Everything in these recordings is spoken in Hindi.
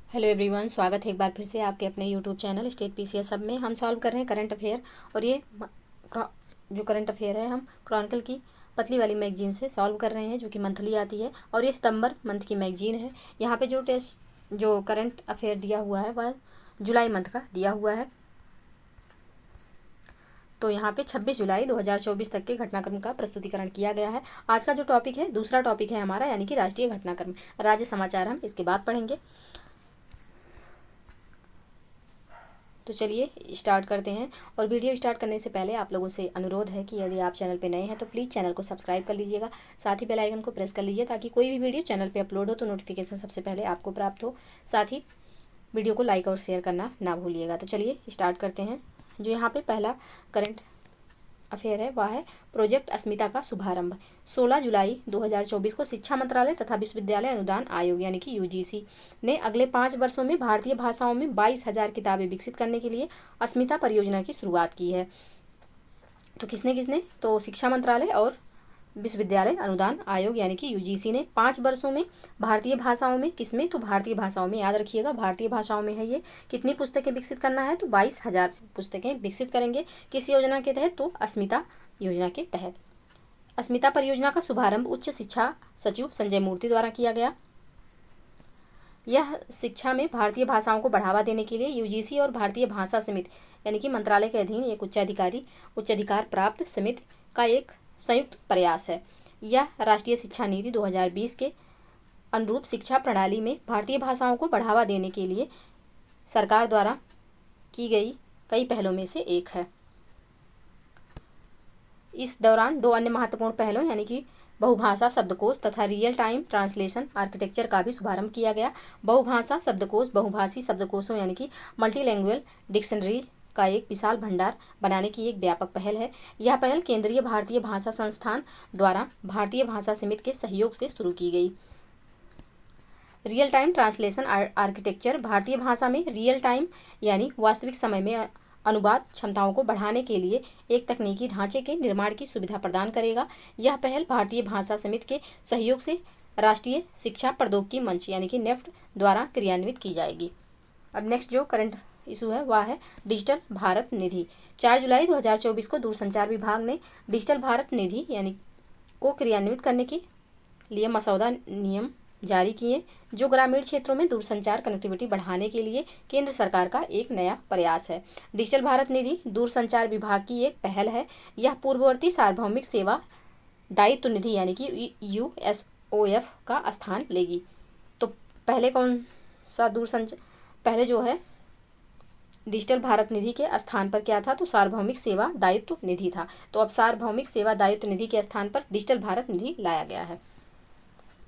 हेलो एवरीवन, स्वागत है एक बार फिर से आपके अपने यूट्यूब चैनल स्टेट पीसीएस सब में। हम सॉल्व कर रहे हैं करंट अफेयर। और ये जो करंट अफेयर है हम क्रॉनिकल की पतली वाली मैगजीन से सॉल्व कर रहे हैं, जो कि मंथली आती है और ये सितंबर मंथ की मैगजीन है। यहाँ पे जो करंट अफेयर दिया हुआ है वह जुलाई मंथ का दिया हुआ है। तो यहाँ पे 26 जुलाई 2024 तक के घटनाक्रम का प्रस्तुतिकरण किया गया है। आज का जो टॉपिक है, दूसरा टॉपिक है हमारा, यानी कि राष्ट्रीय घटनाक्रम, राज्य समाचार हम इसके बाद पढ़ेंगे। तो चलिए स्टार्ट करते हैं। और वीडियो स्टार्ट करने से पहले आप लोगों से अनुरोध है कि यदि आप चैनल पर नए हैं तो प्लीज़ चैनल को सब्सक्राइब कर लीजिएगा, साथ ही बेल आइकन को प्रेस कर लीजिए ताकि कोई भी वीडियो चैनल पे अपलोड हो तो नोटिफिकेशन सबसे पहले आपको प्राप्त हो। साथ ही वीडियो को लाइक और शेयर करना ना भूलिएगा। तो चलिए स्टार्ट करते हैं। जो यहाँ पे पहला करंट अफेयर है वह है प्रोजेक्ट अस्मिता का शुभारंभ। 16 जुलाई 2024 को शिक्षा मंत्रालय तथा विश्वविद्यालय अनुदान आयोग यानी कि यूजीसी ने अगले 5 वर्षों में भारतीय भाषाओं में 22,000 किताबें विकसित करने के लिए अस्मिता परियोजना की शुरुआत की है। तो किसने किसने? तो शिक्षा मंत्रालय और विश्वविद्यालय अनुदान आयोग यानी कि यूजीसी ने 5 वर्षों में भारतीय भाषाओं में, किसमें? तो भारतीय भाषाओं में, याद रखिएगा भारतीय भाषाओं में है ये। कितनी पुस्तकें विकसित करना है? तो 22,000 पुस्तकें विकसित करेंगे। किस योजना के तहत? तो अस्मिता योजना के तहत। अस्मिता परियोजना का शुभारंभ उच्च शिक्षा सचिव संजय मूर्ति द्वारा किया गया। यह शिक्षा में भारतीय भाषाओं को बढ़ावा देने के लिए यूजीसी और भारतीय भाषा समिति यानी कि मंत्रालय के अधीन एक उच्चाधिकार प्राप्त समिति का एक संयुक्त प्रयास है। यह राष्ट्रीय शिक्षा नीति 2020 के अनुरूप शिक्षा प्रणाली में भारतीय भाषाओं को बढ़ावा देने के लिए सरकार द्वारा की गई कई पहलों में से एक है। इस दौरान 2 अन्य महत्वपूर्ण पहलों यानी कि बहुभाषा शब्दकोश तथा रियल टाइम ट्रांसलेशन आर्किटेक्चर का भी शुभारंभ किया गया। बहुभाषा शब्दकोश बहुभाषी शब्दकोशों यानी कि मल्टीलैंग्वेज डिक्शनरीज का एक विशाल भंडार बनाने की एक व्यापक पहल है। यह पहल केंद्रीय भारतीय भाषा संस्थान द्वारा भारतीय भाषा समिति के सहयोग से शुरू की गई। रियल टाइम ट्रांसलेशन आर्किटेक्चर भारतीय भाषा में रियल टाइम यानी वास्तविक समय में अनुवाद क्षमताओं को बढ़ाने के लिए एक तकनीकी ढांचे के निर्माण की सुविधा प्रदान करेगा। यह पहल भारतीय भाषा समिति के सहयोग से राष्ट्रीय शिक्षा प्रौद्योगिकी मंच यानी कि नेफ्ट द्वारा क्रियान्वित की जाएगी। अब नेक्स्ट जो करंट इशू है वह है डिजिटल भारत निधि। 4 जुलाई 2024 को दूरसंचार विभाग ने डिजिटल भारत निधि यानी को क्रियान्वित करने के लिए मसौदा नियम जारी किए, जो ग्रामीण क्षेत्रों में दूरसंचार कनेक्टिविटी बढ़ाने के लिए केंद्र सरकार का एक नया प्रयास है। डिजिटल भारत निधि दूरसंचार विभाग की एक पहल है। यह पूर्ववर्ती सार्वभौमिक सेवा दायित्व निधि यानी कि यूएसओएफ का स्थान लेगी। तो पहले कौन सा पहले जो है डिजिटल भारत निधि के स्थान पर क्या था? तो सार्वभौमिक सेवा दायित्व निधि था। तो अब सार्वभौमिक सेवा दायित्व निधि के स्थान पर डिजिटल भारत निधि लाया गया है,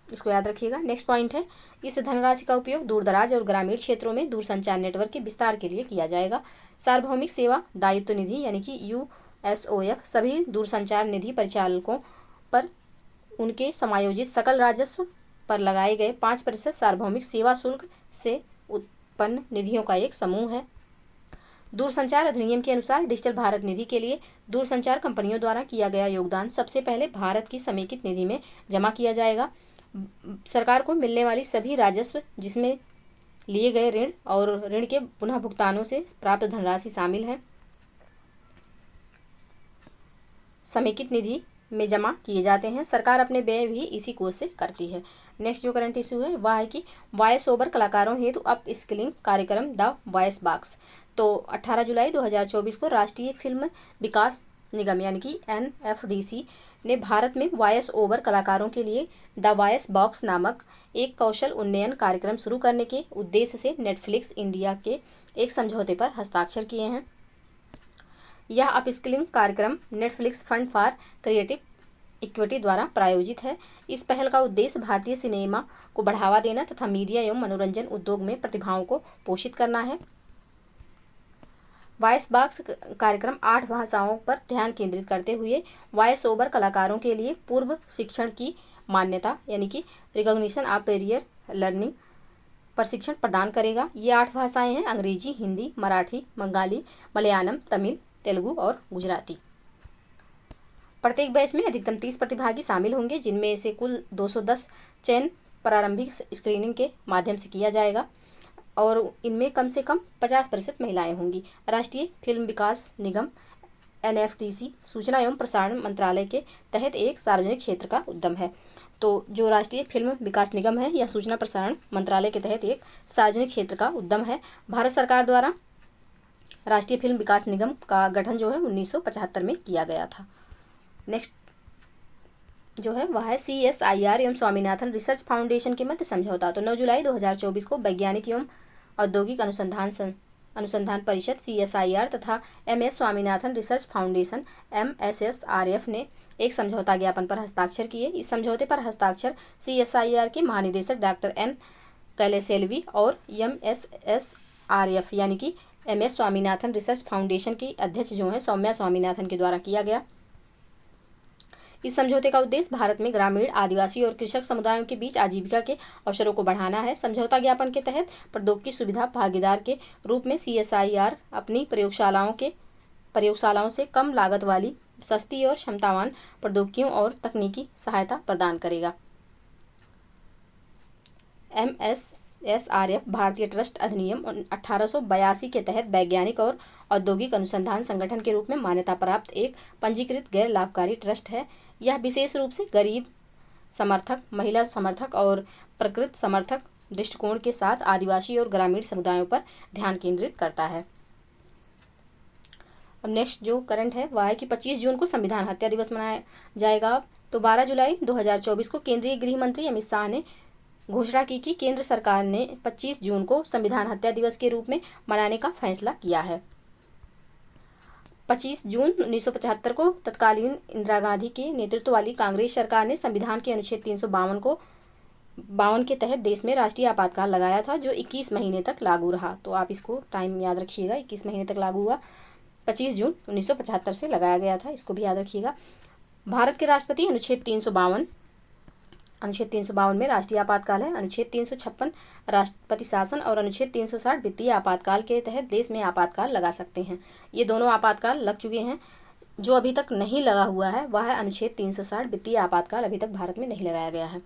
इसको याद रखिएगा। नेक्स्ट पॉइंट है, इस धनराशि का उपयोग दूरदराज और ग्रामीण क्षेत्रों में दूरसंचार नेटवर्क के विस्तार के लिए किया जाएगा। सार्वभौमिक सेवा दायित्व निधि यानी कि यूएसओएफ सभी दूरसंचार निधि परिचालकों पर उनके समायोजित सकल राजस्व पर लगाए गए 5% सार्वभौमिक सेवा शुल्क से उत्पन्न निधियों का एक समूह है। दूरसंचार अधिनियम के अनुसार डिजिटल भारत निधि के लिए दूरसंचार कंपनियों द्वारा किया गया योगदान सबसे पहले भारत की समेकित निधि में जमा किया जाएगा। सरकार को मिलने वाली सभी राजस्व, जिसमें लिए गए ऋण और ऋण के पुनः भुगतानों से प्राप्त धनराशि शामिल है, समेकित निधि में जमा किए जाते हैं। सरकार अपने व्यय भी इसी कोष से करती है। नेक्स्ट जो करंट इशू है वह है कि वॉइस ओवर कलाकारों हेतु अप स्किलिंग कार्यक्रम द वॉइस बॉक्स। तो 18 जुलाई 2024 को राष्ट्रीय फिल्म विकास निगम यानी कि एनएफडीसी ने भारत में वॉइस ओवर कलाकारों के लिए द वॉइस बॉक्स नामक एक कौशल उन्नयन कार्यक्रम शुरू करने के उद्देश्य से नेटफ्लिक्स इंडिया के एक समझौते पर हस्ताक्षर किए हैं। यह अपस्किलिंग कार्यक्रम Netflix fund for creative equity द्वारा प्रायोजित है। इस पहल का उद्देश्य भारतीय सिनेमा को बढ़ावा देना तथा मीडिया एवं मनोरंजन उद्योग में प्रतिभाओं को पोषित करना है। वॉइस बॉक्स कार्यक्रम 8 भाषाओं पर ध्यान केंद्रित करते हुए वॉइस ओवर कलाकारों के लिए पूर्व शिक्षण की मान्यता यानी कि रिकॉग्निशन ऑफ पेरियर लर्निंग प्रशिक्षण प्रदान करेगा। ये 8 भाषाएं हैं: अंग्रेजी, हिंदी, मराठी, बंगाली, मलयालम, तमिल, तेलुगु और गुजराती। प्रत्येक बैच में अधिकतम 30 प्रतिभागी शामिल होंगे, जिनमें से कुल 210 चयन प्रारंभिक स्क्रीनिंग के माध्यम से किया जाएगा। और इनमें कम से कम 50% महिलाएं होंगी। राष्ट्रीय फिल्म विकास निगम NFDC सूचना एवं प्रसारण मंत्रालय के तहत एक सार्वजनिक क्षेत्र का उद्यम है। तो जो राष्ट्रीय फिल्म विकास निगम है यह सूचना प्रसारण मंत्रालय के तहत एक सार्वजनिक क्षेत्र का उद्यम है। भारत सरकार द्वारा राष्ट्रीय फिल्म विकास निगम का गठन जो है 1975 में किया गया था। नेक्स्ट जो है वह है CSIR एवं स्वामीनाथन रिसर्च फाउंडेशन के मध्य समझौता। तो 9 जुलाई 2024 को वैज्ञानिक एवं औद्योगिक अनुसंधान परिषद CSIR तथा MS Swaminathan research foundation MSSRF ने एक समझौता ज्ञापन पर हस्ताक्षर किए। इस समझौते पर हस्ताक्षर CSIR के महानिदेशक डॉक्टर N कैलेसेल्वी और MSSRF यानी कि MS स्वामीनाथन रिसर्च फाउंडेशन की अध्यक्ष जो हैं सौम्या स्वामीनाथन के द्वारा किया गया। इस समझौते का उद्देश्य भारत में ग्रामीण, आदिवासी और कृषक समुदायों के बीच आजीविका के अवसरों को बढ़ाना है। समझौता ज्ञापन के तहत प्रौद्योगिकी सुविधा भागीदार के रूप में CSIR अपनी प्रयोगशालाओं से कम लागत वाली, सस्ती और क्षमतावान प्रौद्योगिकियों और तकनीकी सहायता प्रदान करेगा। MSSRF भारतीय ट्रस्ट अधिनियम 1882 के तहत वैज्ञानिक और औद्योगिक अनुसंधान संगठन के रूप में मान्यता प्राप्त एक पंजीकृत गैर लाभकारी ट्रस्ट है। यह विशेष रूप से गरीब समर्थक, महिला समर्थक और प्रकृति समर्थक दृष्टिकोण के साथ आदिवासी और ग्रामीण समुदायों पर ध्यान केंद्रित करता है। अब नेक्स्ट जो करंट है वह है कि 25 जून को संविधान हत्या दिवस मनाया जाएगा। तो 12 जुलाई 2024 को केंद्रीय गृह मंत्री अमित शाह ने घोषणा की कि केंद्र सरकार ने 25 जून को संविधान हत्या दिवस के रूप में मनाने का फैसला किया है। 25 जून 1975 को तत्कालीन इंदिरा गांधी के नेतृत्व वाली कांग्रेस सरकार ने संविधान के अनुच्छेद 352 के तहत देश में राष्ट्रीय आपातकाल लगाया था, जो 21 महीने तक लागू रहा। तो आप इसको टाइम याद रखिएगा, 21 महीने तक लागू हुआ। 25 जून 1975 से लगाया गया था, इसको भी याद रखिएगा। भारत के राष्ट्रपति अनुच्छेद 352 में राष्ट्रीय आपातकाल है। अनुच्छेद 356 राष्ट्रपति शासन और अनुच्छेद 360 वित्तीय आपातकाल के तहत देश में आपातकाल लगा सकते हैं। ये दोनों आपातकाल लग चुके हैं। जो अभी तक नहीं लगा हुआ है वह है अनुच्छेद 360 वित्तीय आपातकाल, अभी तक भारत में नहीं लगाया गया है।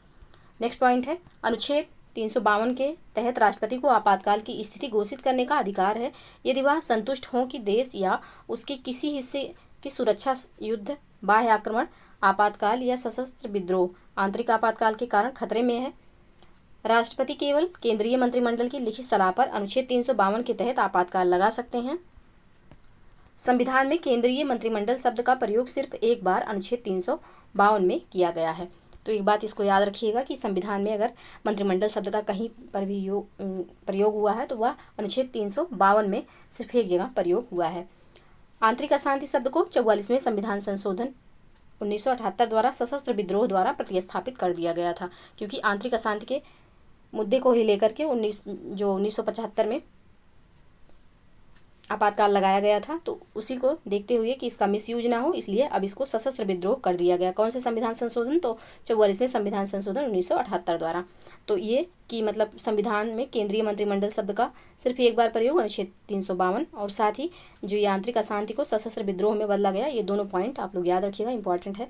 नेक्स्ट पॉइंट है अनुच्छेद 352 के तहत राष्ट्रपति को आपातकाल की स्थिति घोषित करने का अधिकार है यदि वह संतुष्ट हो कि देश या उसके किसी हिस्से की सुरक्षा, युद्ध, बाह्य आक्रमण, आपातकाल या सशस्त्र विद्रोह, आंतरिक आपातकाल के कारण खतरे में है। राष्ट्रपति केवल केंद्रीय मंत्रिमंडल की लिखित सलाह पर अनुच्छेद 352 के तहत आपातकाल लगा सकते हैं। संविधान में केंद्रीय मंत्रिमंडल शब्द का प्रयोग सिर्फ एक बार अनुच्छेद 352 में किया गया है। तो एक बात इसको याद रखिएगा कि संविधान में अगर मंत्रिमंडल शब्द का कहीं पर भी प्रयोग हुआ है तो वह अनुच्छेद 352 में सिर्फ एक जगह प्रयोग हुआ है। आंतरिक अशांति शब्द को 44वें संविधान संशोधन 1978 द्वारा सशस्त्र विद्रोह द्वारा प्रतिस्थापित कर दिया गया था, क्योंकि आंतरिक अशांति के मुद्दे को ही लेकर के 1975 में आपातकाल लगाया गया था, तो उसी को देखते हुए कि इसका मिसयूज ना हो इसलिए अब इसको सशस्त्र विद्रोह कर दिया गया। कौन से संविधान संशोधन? तो 44वें संविधान संशोधन 1978 द्वारा। तो ये कि मतलब संविधान में केंद्रीय मंत्रिमंडल शब्द का सिर्फ एक बार प्रयोग अनुच्छेद 352 और साथ ही जो ये आंतरिक अशांति को सशस्त्र विद्रोह में बदला गया, ये दोनों पॉइंट आप लोग याद रखिएगा, इंपॉर्टेंट है।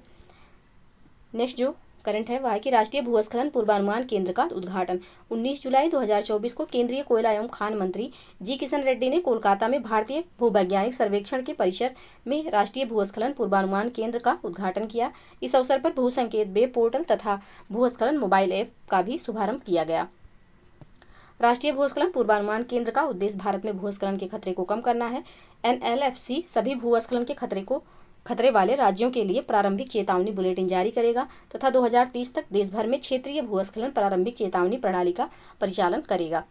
नेक्स्ट जो करंट है वह है कि राष्ट्रीय भूस्खलन पूर्वानुमान केंद्र का उद्घाटन। 19 जुलाई 2024 को केंद्रीय कोयला एवं खान मंत्री जी किशन रेड्डी ने कोलकाता में भारतीय भूवैज्ञानिक सर्वेक्षण के परिसर में राष्ट्रीय भूस्खलन पूर्वानुमान केंद्र का उद्घाटन किया। इस अवसर पर भू संकेत वेब पोर्टल तथा भूस्खलन मोबाइल ऐप का भी शुभारंभ किया गया। राष्ट्रीय भूस्खलन पूर्वानुमान केंद्र का उद्देश्य भारत में भूस्खलन के खतरे को कम करना है। NLFC सभी भूस्खलन के खतरे वाले राज्यों के लिए प्रारंभिक चेतावनी बुलेटिन जारी करेगा तथा 2030 तक देश भर में क्षेत्रीय भूस्खलन प्रारंभिक चेतावनी प्रणाली का परिचालन करेगा।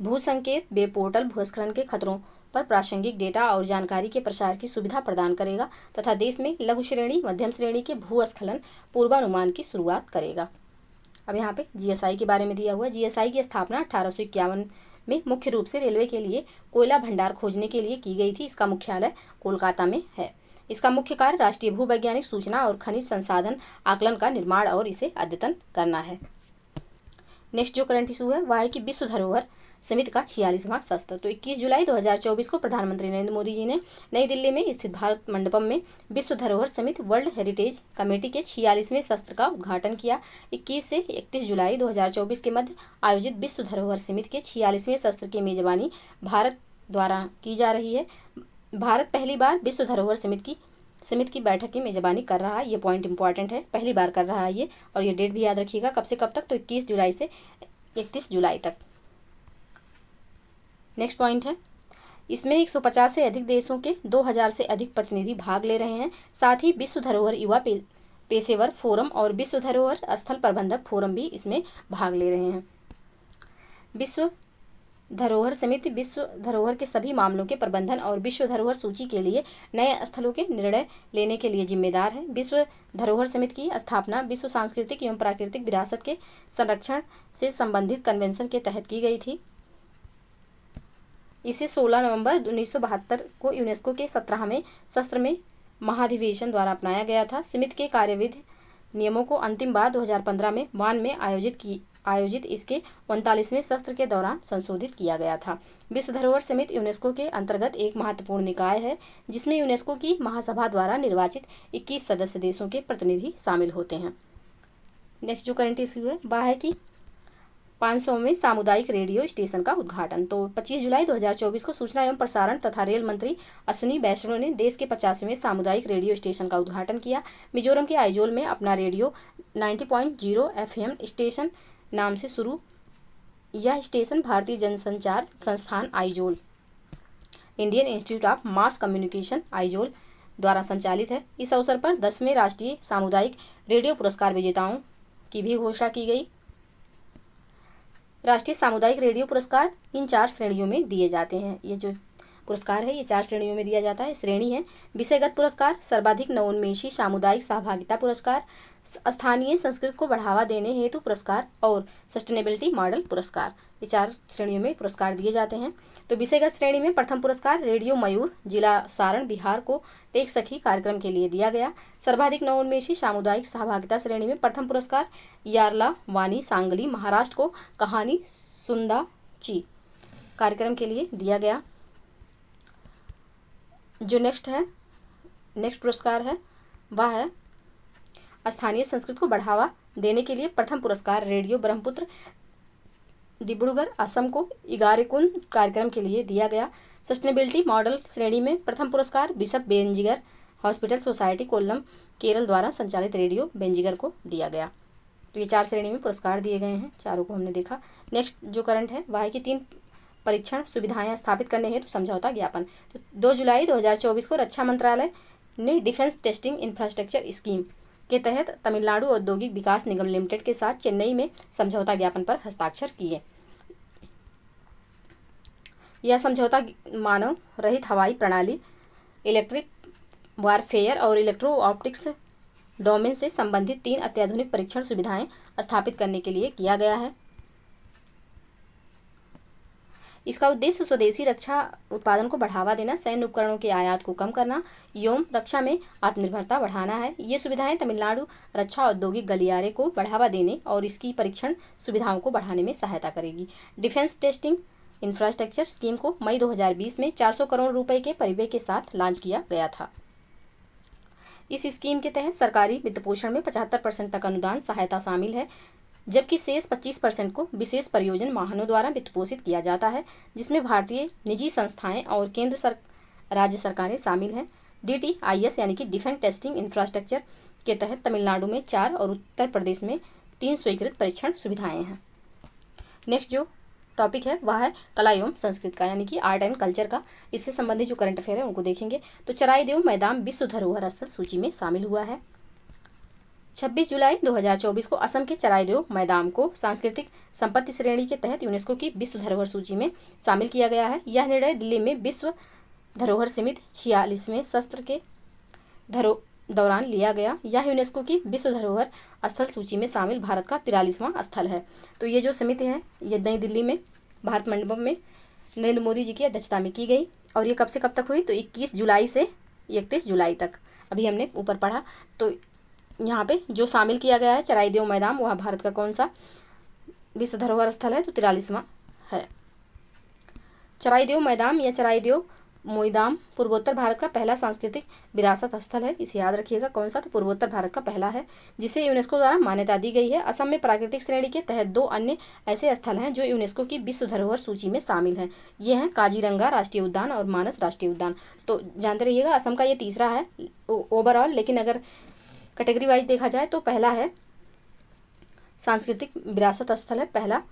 भू संकेत वेब पोर्टल भूस्खलन के खतरों पर प्रासंगिक डेटा और जानकारी के प्रसार की सुविधा प्रदान करेगा तथा देश में लघु श्रेणी, मध्यम श्रेणी के भूस्खलन पूर्वानुमान की शुरुआत करेगा। अब यहाँ पे GSI के बारे में दिया हुआ है। GSI की स्थापना 1851 में मुख्य रूप से रेलवे के लिए कोयला भंडार खोजने के लिए की गई थी। इसका मुख्यालय कोलकाता में है। इसका मुख्य कार्य राष्ट्रीय भूवैज्ञानिक सूचना और खनिज संसाधन आकलन का निर्माण और इसे अद्यतन करना है। नेक्स्ट जो करंट इशू है वह है कि विश्व धरोहर समिति का 46वां सत्र। तो 21 जुलाई 2024 को प्रधानमंत्री नरेंद्र मोदी जी ने नई दिल्ली में स्थित भारत मंडपम में विश्व धरोहर समिति वर्ल्ड हेरिटेज कमेटी के 46वें सत्र का उद्घाटन किया। 21 से 31 जुलाई 2024 के मध्य आयोजित विश्व धरोहर समिति के 46वें सत्र की मेजबानी भारत द्वारा की जा रही है। भारत पहली बार विश्व धरोहर समिति की बैठक की मेजबानी कर रहा है। ये पॉइंट इंपॉर्टेंट है, पहली बार कर रहा है ये, और ये डेट भी याद रखिएगा कब से कब तक, तो 21 जुलाई से 31 जुलाई तक। नेक्स्ट पॉइंट है, इसमें 150 से अधिक देशों के 2000 से अधिक प्रतिनिधि भाग ले रहे हैं। साथ ही विश्व धरोहर युवा पेशेवर फोरम और विश्व धरोहर स्थल प्रबंधक फोरम भी इसमें भाग ले रहे हैं। विश्व धरोहर समिति विश्व धरोहर के सभी मामलों के प्रबंधन और विश्व धरोहर सूची के लिए नए स्थलों के निर्णय लेने के लिए जिम्मेदार है। विश्व धरोहर समिति की स्थापना विश्व सांस्कृतिक एवं प्राकृतिक विरासत के संरक्षण से संबंधित कन्वेंशन के तहत की गई थी। इसे 16 नवंबर 1972 को यूनेस्को के 17वें सत्र में महाधिवेशन द्वारा अपनाया गया था। समिति के कार्यविधि नियमों को अंतिम बार 2015 में वान में आयोजित इसके 39वें सत्र के दौरान संशोधित किया गया था। विश्व धरोहर समिति यूनेस्को के अंतर्गत एक महत्वपूर्ण निकाय है, जिसमें यूनेस्को की महासभा द्वारा निर्वाचित 21 सदस्य देशों के प्रतिनिधि शामिल होते हैं। नेक्स्ट जो करंट इश्यू है वह है कि 500वें सामुदायिक रेडियो स्टेशन का उद्घाटन। तो 25 जुलाई 2024 को सूचना एवं प्रसारण तथा रेल मंत्री अश्विनी वैष्णव ने देश के 50वें सामुदायिक रेडियो स्टेशन का उद्घाटन किया। मिजोरम के आइजोल में अपना रेडियो 90.0 FM स्टेशन नाम से शुरू। यह स्टेशन भारतीय जनसंचार संस्थान Aizawl, Indian institute of mass communication Aizawl द्वारा संचालित है। इस अवसर पर 10वें राष्ट्रीय सामुदायिक रेडियो पुरस्कार विजेताओं की भी घोषणा की गई। राष्ट्रीय सामुदायिक रेडियो पुरस्कार इन 4 श्रेणियों में दिए जाते हैं। ये जो पुरस्कार है ये 4 श्रेणियों में दिया जाता है। श्रेणी है विषयगत पुरस्कार, सर्वाधिक नवोन्मेषी सामुदायिक सहभागिता पुरस्कार, स्थानीय संस्कृति को बढ़ावा देने हेतु पुरस्कार और सस्टेनेबिलिटी मॉडल पुरस्कार। ये 4 श्रेणियों में पुरस्कार दिए जाते हैं। तो विषयगत श्रेणी में प्रथम पुरस्कार रेडियो मयूर, जिला सारण, बिहार को टेक सखी कार्यक्रम के लिए दिया गया। सर्वाधिक नवोन्मेषी सामुदायिक सहभागिता श्रेणी में प्रथम पुरस्कार यार्ला वानी, सांगली, महाराष्ट्र को कहानी सुंदाची कार्यक्रम के लिए दिया गया। जो नेक्स्ट पुरस्कार है वह है स्थानीय संस्कृति को बढ़ावा देने के लिए प्रथम पुरस्कार रेडियो ब्रह्मपुत्र, डिब्रूगढ़, असम को इगारेकुंड कार्यक्रम के लिए दिया गया। सस्टेनेबिलिटी मॉडल श्रेणी में प्रथम पुरस्कार bishop Benziger hospital society, Kollam, Kerala द्वारा संचालित रेडियो बेंजिगर को दिया गया। तो ये 4 श्रेणी में पुरस्कार दिए गए हैं, चारों को हमने देखा। नेक्स्ट जो करंट है वह है कि 3 परीक्षण सुविधाएं स्थापित करने हेतु समझौता ज्ञापन। तो 2 जुलाई 2024 को रक्षा मंत्रालय ने डिफेंस टेस्टिंग इंफ्रास्ट्रक्चर स्कीम के तहत तमिलनाडु औद्योगिक विकास निगम लिमिटेड के साथ चेन्नई में समझौता ज्ञापन पर हस्ताक्षर किए। यह समझौता मानव रहित हवाई प्रणाली, इलेक्ट्रिक वारफेयर और इलेक्ट्रो ऑप्टिक्स डोमेन से संबंधित 3 अत्याधुनिक परीक्षण सुविधाएं स्थापित करने के लिए किया गया है। इसका उद्देश्य स्वदेशी रक्षा उत्पादन को बढ़ावा देना, सैन्य उपकरणों के आयात को कम करना एवं रक्षा में आत्मनिर्भरता बढ़ाना है। ये सुविधाएं तमिलनाडु रक्षा औद्योगिक गलियारे को बढ़ावा देने और इसकी परीक्षण सुविधाओं को बढ़ाने में सहायता करेगी। डिफेंस टेस्टिंग इंफ्रास्ट्रक्चर स्कीम को मई 2020 में 400 करोड़ रुपए के परिव्यय के साथ लॉन्च किया गया था। इस स्कीम के तहत सरकारी वित्तपोषण में 75% तक अनुदान सहायता शामिल है, जबकि शेष 25% को विशेष परियोजना वाहनों द्वारा वित्तपोषित किया जाता है, जिसमें भारतीय निजी संस्थाएं और केंद्र राज्य सरकारें शामिल हैं। DTIS यानी कि डिफेंस टेस्टिंग इंफ्रास्ट्रक्चर के तहत तमिलनाडु में 4 और उत्तर प्रदेश में 3 स्वीकृत परीक्षण सुविधाएं हैं। नेक्स्ट जो टॉपिक है वह है कला एवं संस्कृति का, यानी कि आर्ट एंड कल्चर का। इससे संबंधित जो करंट अफेयर है उनको देखेंगे। तो चराईदेव मैदान विश्व धरोहर स्थल सूची में शामिल हुआ है। 26 जुलाई 2024 को असम के चराईदेव मैदान को सांस्कृतिक संपत्ति श्रेणी के तहत यूनेस्को की विश्व धरोहर सूची में शामिल किया गया है। यह निर्णय दिल्ली में विश्व धरोहर समिति 46वें सत्र के दौरान लिया गया। यह यूनेस्को की विश्व धरोहर स्थल सूची में शामिल भारत का 43वां स्थल है। तो ये जो समिति है ये नई दिल्ली में भारत मंडपम में नरेंद्र मोदी जी की अध्यक्षता में की गई, और ये कब से कब तक हुई, तो 21 जुलाई से 31 जुलाई तक। अभी हमने ऊपर पढ़ा। तो यहाँ पे जो शामिल किया गया है चराईदेव मैदान, वह भारत का कौन सा विश्व धरोहर स्थल है, तो 43वां है। चराईदेव मैदान या चराईदेव मैदान पूर्वोत्तर भारत का पहला सांस्कृतिक विरासत स्थल है। इसे याद रखिएगा, कौन सा? तो पूर्वोत्तर भारत का पहला है, जिसे यूनेस्को द्वारा मान्यता दी गई है। असम में प्राकृतिक श्रेणी के तहत 2 अन्य ऐसे स्थल हैं जो यूनेस्को की विश्व धरोहर सूची में शामिल हैं। ये हैं काजीरंगा राष्ट्रीय उद्यान और मानस राष्ट्रीय उद्यान। तो जानते रहिएगा, असम का ये तीसरा है ओवरऑल, लेकिन अगर कैटेगरी वाइज देखा जाए तो पहला है सांस्कृतिक विरासत स्थल है पहला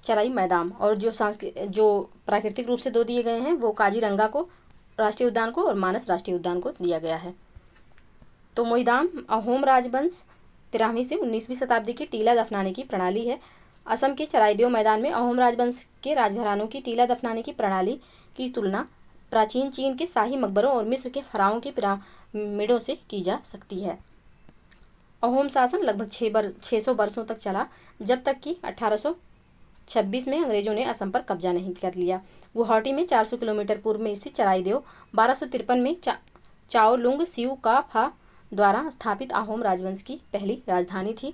चराई मैदान, और जो प्राकृतिक रूप से 2 दिए गए हैं वो काजीरंगा को राष्ट्रीय उद्यान को और मानस राष्ट्रीय उद्यान को दिया गया है। तो मोईदाम अहोम राजवंश 13वीं से 19वीं शताब्दी की टीला दफनाने की प्रणाली है। असम के चराईदेव मैदान में अहोम राजवंश के राजघरानों की टीला दफनाने की प्रणाली की तुलना प्राचीन चीन के शाही मकबरों और मिस्र के फराओं के पिरामिडों से की जा सकती है। अहोम शासन लगभग 600 वर्षों तक चला, जब तक कि 1826 में अंग्रेजों ने असम पर कब्जा नहीं कर लिया। गुवाहाटी में 400 किलोमीटर पूर्व में स्थित चराईदेव 1253 में चाओलुंग सिउ का फा द्वारा स्थापित अहोम राजवंश की पहली राजधानी थी।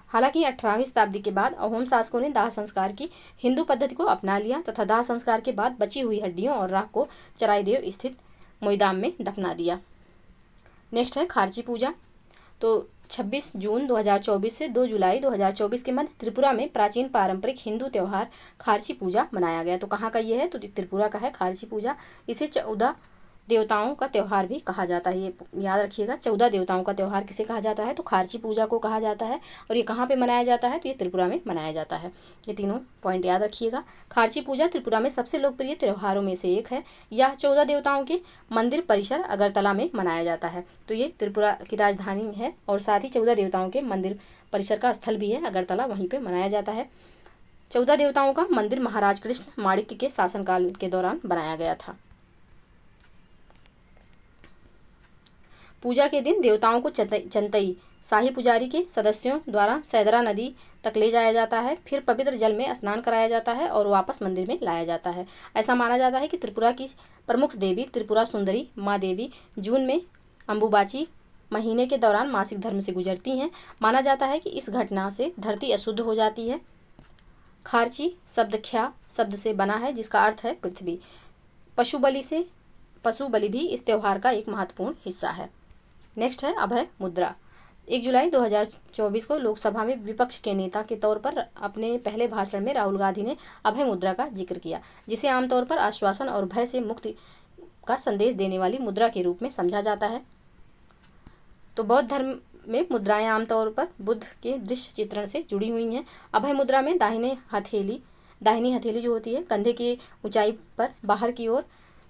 हालांकि 18वीं शताब्दी के बाद अहोम शासकों ने दाह संस्कार की हिंदू पद्धति को अपना लिया तथा दाह संस्कार के बाद बची हुई हड्डियों और राख को चराईदेव स्थित मोईदाम में दफना दिया। नेक्स्ट है खारची पूजा। तो 26 जून 2024 से 2 जुलाई 2024 के मध्य त्रिपुरा में प्राचीन पारंपरिक हिंदू त्यौहार खारची पूजा मनाया गया। तो कहाँ का ये है? तो त्रिपुरा का है खारची पूजा। इसे 14 देवताओं का त्यौहार भी कहा जाता है। ये याद रखिएगा, 14 देवताओं का त्यौहार किसे कहा जाता है? तो खारची पूजा को कहा जाता है। और ये कहाँ पे मनाया जाता है? तो ये त्रिपुरा में मनाया जाता है। ये तीनों पॉइंट याद रखिएगा। खारची पूजा त्रिपुरा में सबसे लोकप्रिय त्योहारों में से एक है। यह 14 देवताओं के मंदिर परिसर अगरतला में मनाया जाता है। तो ये त्रिपुरा की राजधानी है और साथ ही 14 देवताओं के मंदिर परिसर का स्थल भी है अगरतला, वहीं पर मनाया जाता है। 14 देवताओं का मंदिर महाराज कृष्ण माणिक्य के शासनकाल के दौरान बनाया गया था। पूजा के दिन देवताओं को चंतई शाही पुजारी के सदस्यों द्वारा सैदरा नदी तक ले जाया जाता है, फिर पवित्र जल में स्नान कराया जाता है और वापस मंदिर में लाया जाता है। ऐसा माना जाता है कि त्रिपुरा की प्रमुख देवी त्रिपुरा सुंदरी माँ देवी जून में अम्बुबाची महीने के दौरान मासिक धर्म से गुजरती हैं। माना जाता है कि इस घटना से धरती अशुद्ध हो जाती है। खारची शब्द ख्या शब्द से बना है, जिसका अर्थ है पृथ्वी। पशु बलि भी इस त्योहार का एक महत्वपूर्ण हिस्सा है। नेक्स्ट है अभय मुद्रा। 1 जुलाई 2024 को लोकसभा में विपक्ष के नेता के तौर पर अपने पहले भाषण में राहुल गांधी ने अभय मुद्रा का जिक्र किया, जिसे आमतौर पर आश्वासन और भय से मुक्ति का संदेश देने वाली मुद्रा के रूप में समझा जाता है। तो बौद्ध धर्म में मुद्राएं आमतौर पर बुद्ध के दृश्य चित्रण से जुड़ी हुई हैं। अभय मुद्रा में दाहिनी हथेली जो होती है कंधे की ऊंचाई पर बाहर की ओर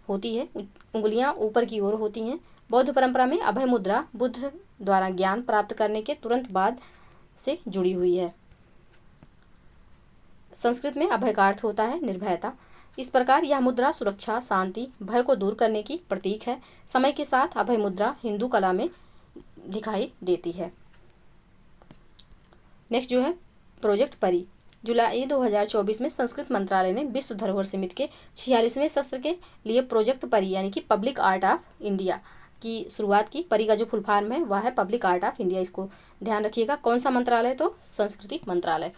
होती है, उंगलियां ऊपर की ओर होती हैं। बौद्ध परंपरा में अभय मुद्रा बुद्ध द्वारा ज्ञान प्राप्त करने के तुरंत बाद से जुड़ी हुई है। संस्कृत में अभय का अर्थ होता है निर्भयता। इस प्रकार यह मुद्रा सुरक्षा, शांति, भय को दूर करने की प्रतीक है। समय के साथ अभय मुद्रा हिंदू कला में दिखाई देती है। नेक्स्ट जो है प्रोजेक्ट परी। जुलाई 2024 में संस्कृत मंत्रालय ने विश्व धरोहर समिति के 46वें सत्र के लिए प्रोजेक्ट परी यानी कि पब्लिक आर्ट ऑफ इंडिया की शुरुआत की। परी का जो फुल फॉर्म है वह है पब्लिक आर्ट ऑफ इंडिया। इसको ध्यान रखिएगा। कौन सा मंत्रालय? तो संस्कृति मंत्रालय।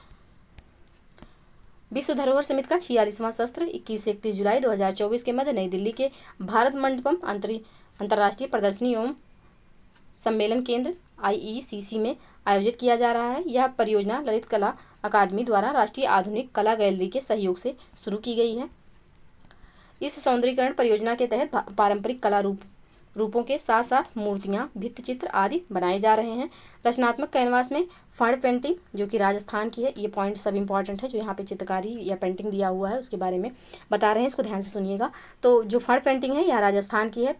विश्व धरोहर समिति का 46वां सत्र 21 से 31 जुलाई 2024 के मध्य नई दिल्ली के भारत मंडपम अंतर्राष्ट्रीय प्रदर्शनी एवं सम्मेलन केंद्र IECC में आयोजित किया जा रहा है। यह परियोजना ललित कला अकादमी द्वारा राष्ट्रीय आधुनिक कला गैलरी के सहयोग से शुरू की गई है। इस सौंदर्यीकरण परियोजना के तहत पारंपरिक कला रूपों के साथ साथ मूर्तियां, भित्तिचित्र आदि बनाए जा रहे हैं। रचनात्मक कैनवास में फड़ पेंटिंग जो कि राजस्थान की है, ये पॉइंट सब इंपॉर्टेंट है जो यहाँ पे चित्रकारी या पेंटिंग दिया हुआ है उसके बारे में बता रहे हैं, इसको ध्यान से सुनिएगा। तो जो फड़ पेंटिंग है यह राजस्थान की है।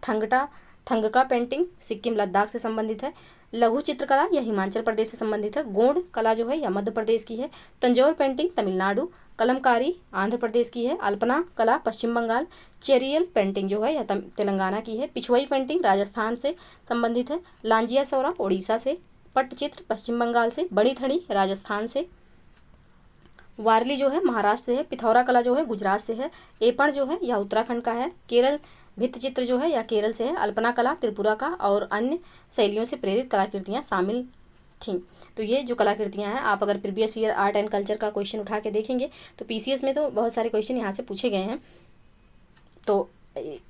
थंगका पेंटिंग सिक्किम लद्दाख से संबंधित है। लघु चित्रकला यह हिमाचल प्रदेश से संबंधित है। गोंड कला जो है यह मध्य प्रदेश की है। तंजौर पेंटिंग तमिलनाडु। कलमकारी आंध्र प्रदेश की है। अल्पना कला पश्चिम बंगाल। चेरियल पेंटिंग जो है यह तेलंगाना की है। पिछवई पेंटिंग राजस्थान से संबंधित है। लांजिया सौरा ओडिशा से। पट्टचित्र पश्चिम बंगाल से। बड़ी थड़ी राजस्थान से। वारली जो है महाराष्ट्र से है। पिथौरा कला जो है गुजरात से है। एपण जो है यह उत्तराखंड का है। केरल भित्तिचित्र जो है यह केरल से है। अल्पना कला त्रिपुरा का और अन्य शैलियों से प्रेरित कलाकृतियाँ शामिल थीं। तो ये जो कलाकृतियाँ हैं, आप अगर previous year art and culture का क्वेश्चन उठा के देखेंगे तो पीसीएस में तो बहुत सारे क्वेश्चन यहाँ से पूछे गए हैं। तो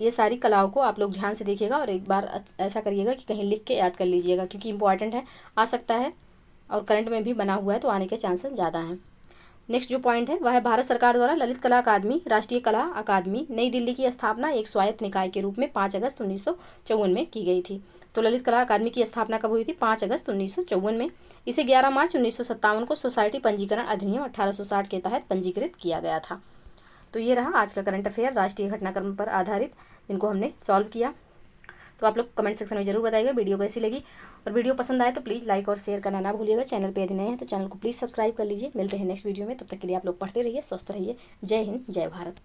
ये सारी कलाओं को आप लोग ध्यान से देखिएगा और एक बार ऐसा करिएगा कि कहीं लिख के याद कर लीजिएगा, क्योंकि इंपॉर्टेंट है, आ सकता है और करंट में भी बना हुआ है तो आने के चांसेस ज़्यादा हैं। नेक्स्ट जो पॉइंट है वह है भारत सरकार द्वारा ललित कला अकादमी, राष्ट्रीय कला अकादमी नई दिल्ली की स्थापना एक स्वायत्त निकाय के रूप में 5 अगस्त 1954 में की गई थी। तो ललित कला अकादमी की स्थापना कब हुई थी? 5 अगस्त 1954 में। इसे 11 मार्च 1957 को सोसाइटी पंजीकरण अधिनियम 1860 के तहत पंजीकृत किया गया था। तो ये रहा आज का करंट अफेयर राष्ट्रीय घटनाक्रम पर आधारित, जिनको हमने सॉल्व किया। तो आप लोग कमेंट सेक्शन में जरूर बताइएगा वीडियो कैसी लगी, और वीडियो पसंद आए तो प्लीज़ लाइक और शेयर करना ना भूलिएगा। चैनल पे यदि नए हैं तो चैनल को प्लीज़ सब्सक्राइब कर लीजिए। मिलते हैं नेक्स्ट वीडियो में, तब तक के लिए आप लोग पढ़ते रहिए, स्वस्थ रहिए। जय हिंद, जय भारत।